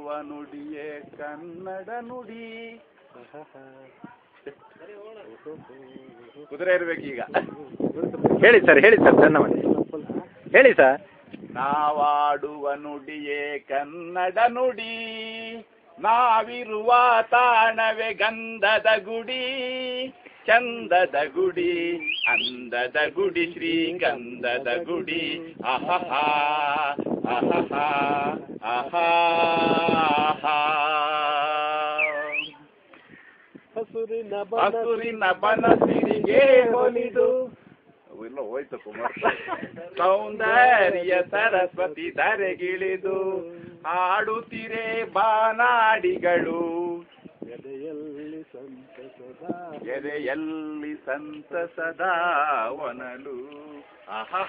ನಾವಾಡುವ ನುಡಿಯೇ ಕನ್ನಡ ನುಡಿ. ಕುದುರೆ ಇರ್ಬೇಕೀಗ. ಹೇಳಿ ಸರ್ ಚನ್ನಮಣಿ ಹೇಳಿ ಸರ್. ನಾವಾಡುವ ನುಡಿಯೇ ಕನ್ನಡ ನುಡಿ, ನಾವಿರುವ ತಾಣವೇ ಗಂಧದ ಗುಡಿ, ಚಂದದ ಗುಡಿ, ಅಂದದ ಗುಡಿ, ಶ್ರೀಗಂಧದ ಗುಡಿ. ಆಹಾ ಆಹಾ ಆಹಾ. ಹಸುರಿನ ಬನಸಿರಿಗೆ ಹೊಲಿದು ಇಲ್ಲ ಹೋಯ್ತು ಕುಮಾರ್. ಸೌಂದರ್ಯ ಸರಸ್ವತಿ ಧರೆಗಿಳಿದು ಹಾಡುತ್ತಿರೆ ಬಾನಾಡಿಗಳು, ಎದೆಯಲ್ಲಿ ಸಂತಸದ ಒನಲು. ಆಹಾ